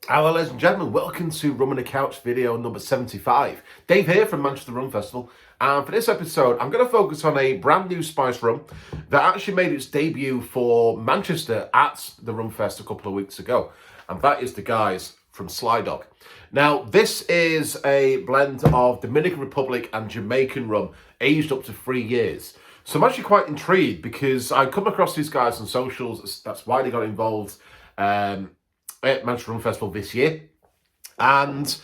Hello ladies and gentlemen, welcome to Rum on the Couch video number 75. Dave here from Manchester Rum Festival, and for this episode I'm going to focus on a brand new spice rum that actually made its debut for Manchester at the Rum Fest a couple of weeks ago, and that is the guys from Sly Dog. Now this is a blend of Dominican Republic and Jamaican rum aged up to 3 years. So I'm actually quite intrigued because I come across these guys on socials. That's why they got involved at Manchester Rum Festival this year, and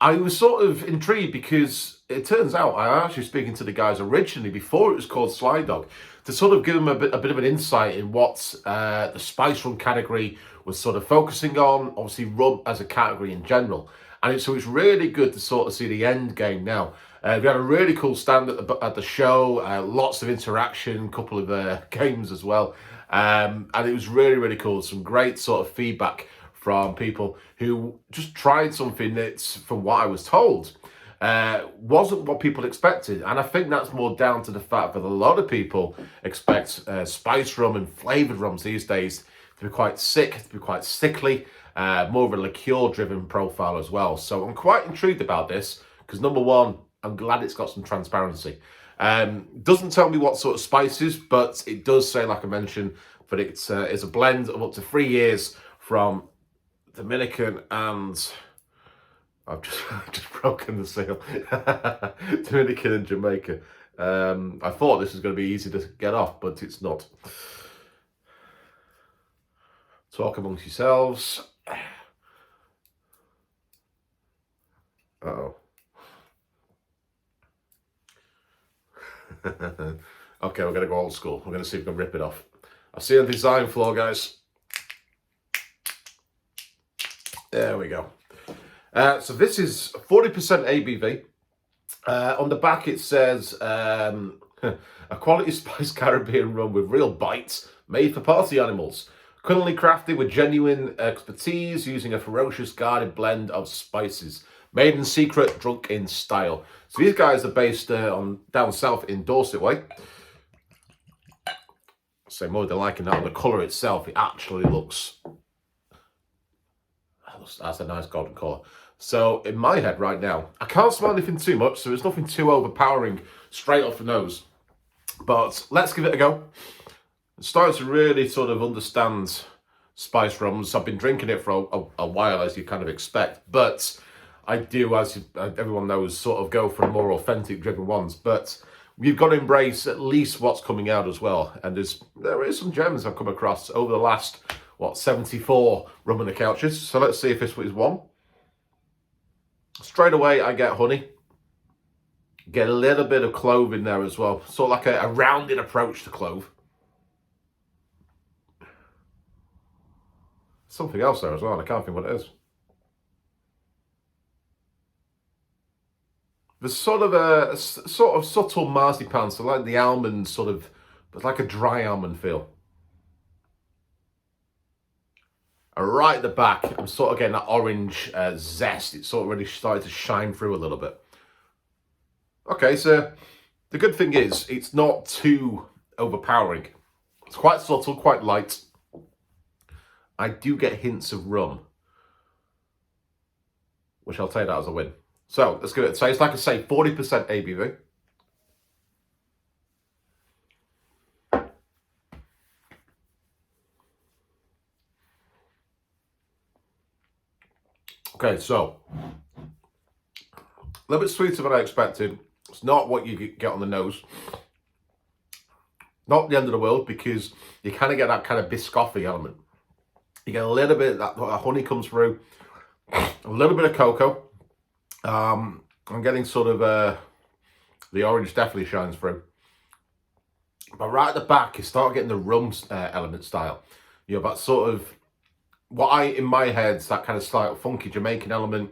I was sort of intrigued because it turns out I was actually speaking to the guys originally before it was called Sly Dog to sort of give them a bit of an insight in what the spice rum category was sort of focusing on, obviously rum as a category in general. And so it's really good to sort of see the end game now. We had a really cool stand at the show, lots of interaction, a couple of games as well. And it was really, really cool. Some great sort of feedback from people who just tried something that's, from what I was told, wasn't what people expected. And I think that's more down to the fact that a lot of people expect spice rum and flavoured rums these days to be quite sick, to be quite sickly, more of a liqueur-driven profile as well. So I'm quite intrigued about this because, number one, I'm glad it's got some transparency. Doesn't tell me what sort of spices, but it does say, like I mentioned, that it's a blend of up to 3 years from Dominican and I've just broken the seal. Dominican and Jamaica. I thought this was going to be easy to get off, but it's not. Talk amongst yourselves. Uh-oh. Okay, we're going to go old school. We're going to see if we can rip it off. I'll see you on the design floor, guys. There we go. So this is 40% ABV. On the back it says, a quality spice Caribbean rum with real bites, made for party animals. Cunningly crafted with genuine expertise, using a ferocious guarded blend of spices. Made in secret, drunk in style. So these guys are based down south in Dorset way. So more than liking that on the colour itself, it actually looks... That's a nice golden colour. So in my head right now, I can't smell anything too much, so there's nothing too overpowering straight off the nose. But let's give it a go. I'm starting to really sort of understand spice rums. I've been drinking it for a while, as you kind of expect. But I do, as everyone knows, sort of go for more authentic driven ones. But we've got to embrace at least what's coming out as well. And there is some gems I've come across over the last... 74 rum on the couches. So let's see if this is one. Straight away, I get honey. Get a little bit of clove in there as well. Sort of like a rounded approach to clove. Something else there as well, and I can't think what it is. There's sort of a subtle marzipan, so like the almond sort of, but like a dry almond feel. Right at the back, I'm sort of getting that orange zest. It's sort of really started to shine through a little bit. Okay, so the good thing is it's not too overpowering. It's quite subtle, quite light. I do get hints of rum, which I'll take that as a win. So let's give it a taste. Like I say, 40% ABV. Okay, so a little bit sweeter than I expected. It's not what you get on the nose. Not the end of the world, because you kind of get that kind of Biscoffy element. You get a little bit, that honey comes through, a little bit of cocoa. I'm getting sort of, the orange definitely shines through. But right at the back, you start getting the rum element style. You know, that sort of, in my head, it's that kind of style, funky Jamaican element.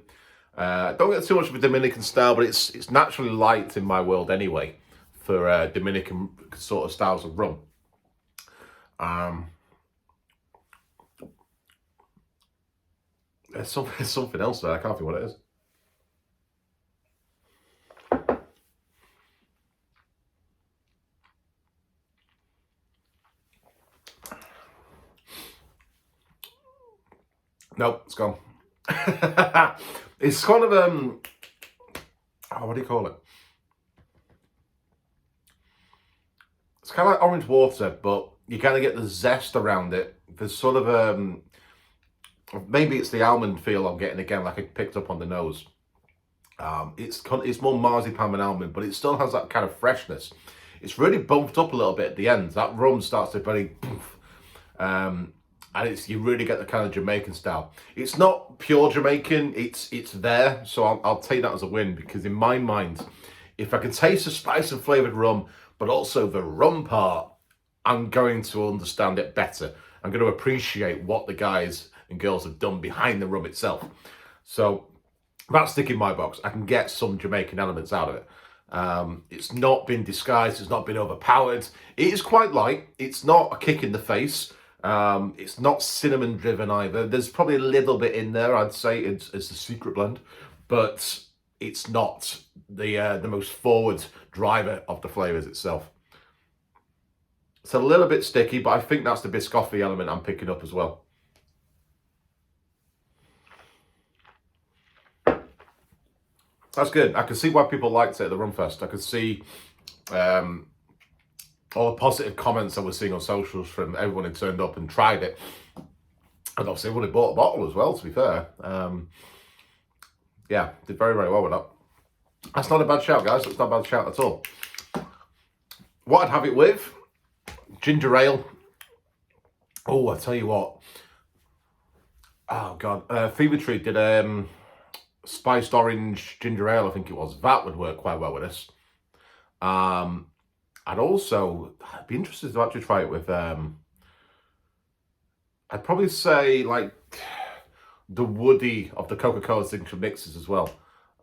Don't get too much of a Dominican style, but it's naturally light in my world anyway for Dominican sort of styles of rum. There's something else there. I can't think what it is. No, it's gone. It's kind of what do you call it? It's kind of like orange water, but you kind of get the zest around it. There's sort of maybe it's the almond feel I'm getting again, like I picked up on the nose. It's more marzipan than almond, but it still has that kind of freshness. It's really bumped up a little bit at the end. That rum starts to very poof, and you really get the kind of Jamaican style. It's not pure Jamaican. It's there, so I'll take that as a win, because in my mind, if I can taste the spice and flavored rum, but also the rum part, I'm going to understand it better. I'm going to appreciate what the guys and girls have done behind the rum itself. So that's sticking in my box. I can get some Jamaican elements out of it. It's not been disguised. It's not been overpowered. It is quite light. It's not a kick in the face. It's not cinnamon driven either. There's probably a little bit in there. I'd say it's a secret blend, but it's not the most forward driver of the flavors itself. It's a little bit sticky, but I think that's the biscotti element I'm picking up as well. That's good. I can see why people liked it at the Rumfest. I could see all the positive comments I was seeing on socials from everyone who turned up and tried it. And obviously everyone who bought a bottle as well, to be fair. Yeah, did very, very well with that. That's not a bad shout, guys. That's not a bad shout at all. What I'd have it with, ginger ale. Oh, I tell you what. Oh, God. Fever Tree did spiced orange ginger ale, I think it was. That would work quite well with this. I'd be interested to actually try it with, I'd probably say like the woody of the Coca-Cola signature mixes as well.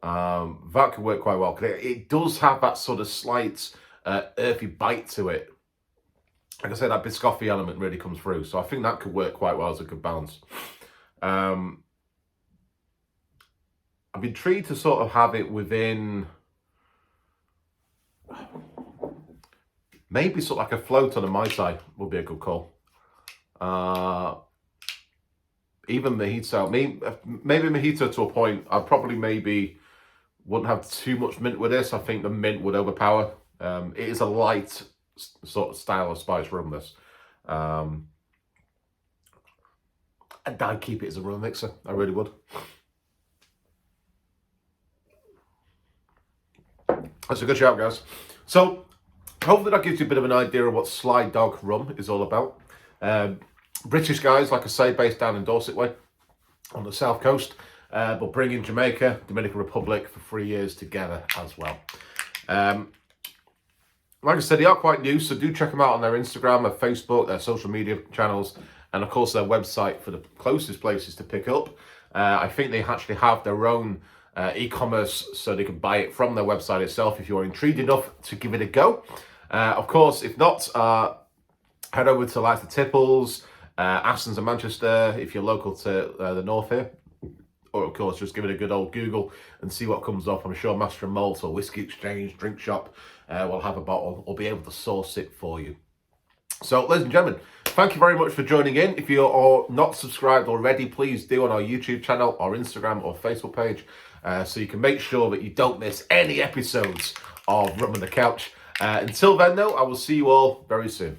That could work quite well, because it does have that sort of slight earthy bite to it. Like I said, that biscotti element really comes through, so I think that could work quite well as a good balance. I'm intrigued to sort of have it within maybe sort of like a float on the Mai Tai would be a good call. Even mojito, maybe mojito to a point. I probably maybe wouldn't have too much mint with this. I think the mint would overpower. It is a light sort of style of spice rum, this. And I'd keep it as a rum mixer. I really would. That's a good shout, guys. So, hopefully that gives you a bit of an idea of what Sly Dog rum is all about. British guys, like I say, based down in Dorset way, on the south coast, but bringing Jamaica, Dominican Republic for 3 years together as well. Like I said, they are quite new, so do check them out on their Instagram, their Facebook, their social media channels, and of course their website for the closest places to pick up. I think they actually have their own e-commerce, so they can buy it from their website itself if you're intrigued enough to give it a go. Of course, if not, head over to like the Tipples, Astons and Manchester if you're local to the north here. Or of course, just give it a good old Google and see what comes up. I'm sure Master and Malt or Whiskey Exchange, Drink Shop will have a bottle or be able to source it for you. So, ladies and gentlemen, thank you very much for joining in. If you are not subscribed already, please do on our YouTube channel, our Instagram or Facebook page, so you can make sure that you don't miss any episodes of Rum on the Couch. Until then, though, I will see you all very soon.